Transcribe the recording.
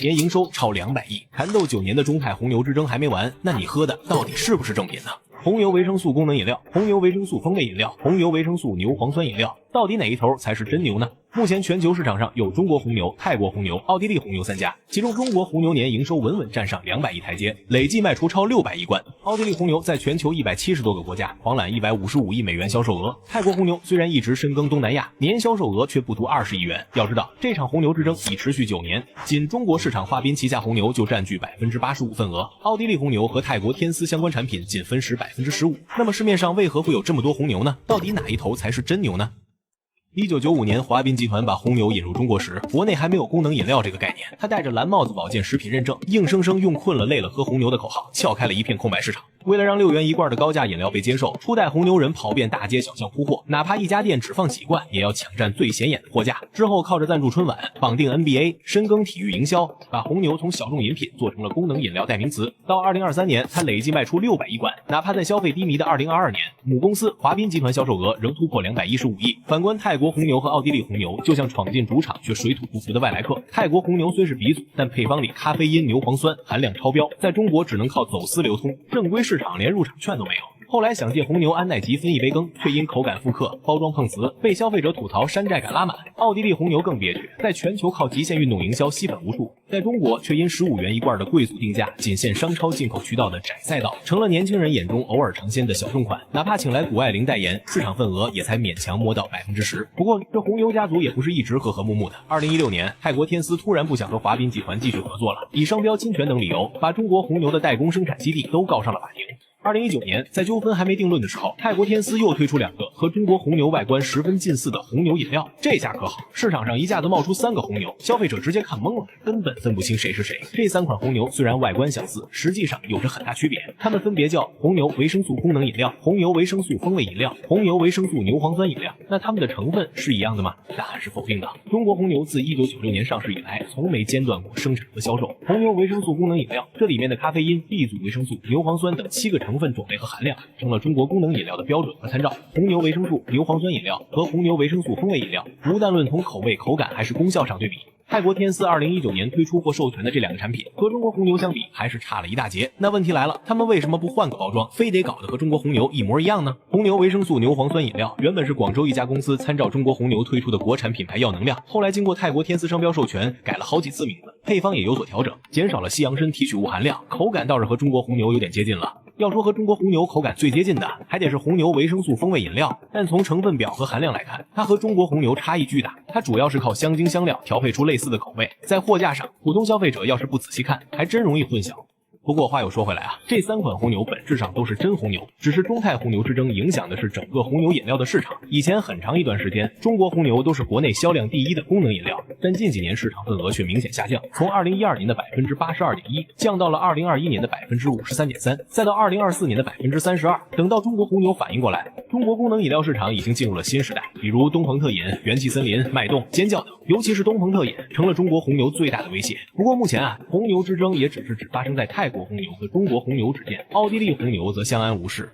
年營收超200億。纏鬥9年的中泰紅牛之爭還沒完，那你喝的到底是不是正品呢？紅牛維生素功能飲料、紅牛維生素风味飲料、紅牛維生素牛磺酸飲料，到底哪一頭才是真牛呢？目前全球市场上有中國紅牛、泰国紅牛、奧地利紅牛3家，其中中国紅牛年营收穩穩站上200億台階，累計賣出超600億罐。奧地利紅牛在全球170多個國家狂攬155億美元銷售額。泰國紅牛雖然一直深耕東南亞，年銷售額卻不足20億元。要知道，這場紅牛之爭已持續9年，僅中國市場華賓旗下紅牛就佔據85%份額，奧地利紅牛和泰國天絲相關產品僅分食15%。那麼市面上為何會有這麼多紅牛呢？到底哪一頭才是真牛呢？1995年，華賓集团把紅牛引入中國時，國內還沒有功能飲料這個概念。他戴着藍帽子保健食品認證，硬生生用困了累了喝紅牛的口號，撬開了一片空白市场。为了讓6元一罐的高價飲料被接受，初代紅牛人跑遍大街小巷鋪貨，哪怕一家店只放幾罐，也要搶占最顯眼的貨架。之後靠着贊助春晚、綁定 NBA、深耕體育營銷，把紅牛從小眾飲品做成了功能飲料代名詞。到2023年，他累計賣出600億罐，哪怕在消費低迷的2022年，母公司華賓集團銷售額仍突破215億。反觀泰國紅牛和奧地利紅牛，就像闖進主場卻水土不服的外來客。泰國紅牛雖是鼻祖，但配方裡咖啡因、牛磺酸含量超標，在中國只能靠走私流通，正規市場連入场券都没有。後來想借紅牛安奈吉分一杯羹，卻因口感復刻、包裝碰瓷，被消費者吐槽山寨感拉滿。奧地利紅牛更憋屈，在全球靠極限運動營銷吸粉無數，在中國卻因15元一罐的貴族定價，僅限商超進口渠道的窄賽道，成了年輕人眼中偶爾嘗鮮的小眾款。哪怕請來谷愛凌代言，市場份額也才勉強摸到10%。不過這紅牛家族也不是一直和和睦睦的。2016年，泰國天絲突然不想和華賓集團繼續合作了，以商標侵權等理由，把中國紅牛的代工生產基地都告上了法庭。2019年，在糾紛還沒定論的時候，泰國天絲又推出2個和中國紅牛外觀十分近似的紅牛飲料，這下可好，市場上一下子冒出3個紅牛，消費者直接看懵了，根本分不清誰是誰。這3款紅牛雖然外觀相似，實際上有着很大區別，它們分別叫紅牛維生素功能飲料、紅牛維生素風味飲料、紅牛維生素牛磺酸飲料。那它們的成分是一樣的嗎？答案是否定的。中國紅牛自1996年上市以來，從沒間斷過生產和銷售。紅牛維生素功能飲料，這裡面的咖啡因、B 族維生素、牛磺酸等7個成分種類和含量，成了中國功能飲料的標準和參照。紅牛維生素、牛磺酸飲料和紅牛維生素風味飲料，不但論從口味、口感還是功效上對比，泰國天絲2019年推出或授权的這2個產品和中國紅牛相比還是差了一大截。那問題來了，他們為什麼不換個包裝，非得搞得和中國紅牛一模一樣呢？紅牛維生素牛磺酸飲料原本是廣州一家公司參照中國紅牛推出的國產品牌耀能量，後來經過泰國天絲商標授權，改了好幾次名字，配方也有所調整，減少了西洋參提取物含量，口感倒是和中國紅牛有點接近了。要說和中國紅牛口感最接近的，還得是紅牛維生素風味飲料，但從成分表和含量來看，它和中國紅牛差異巨大。它主要是靠香精香料調配出類似的口味，在貨架上，普通消費者要是不仔細看，還真容易混淆。不過話又說回来啊，这3款紅牛本質上都是真紅牛，只是中泰紅牛之爭影響的是整個紅牛飲料的市場。以前很長一段時間，中國紅牛都是國內銷量第一的功能飲料，但近幾年市場份額卻明顯下降，從2012年的82.1%降到了2021年的53.3%，再到2024年的32%。等到中國紅牛反應過來，中國功能飲料市場已經進入了新時代，比如東鵬特飲、元氣森林、脈動、尖叫等，尤其是東鵬特飲成了中國紅牛最大的威脅。不過目前啊，紅牛之爭也只發生在泰國紅牛和中國紅牛之間，奧地利紅牛則相安無事。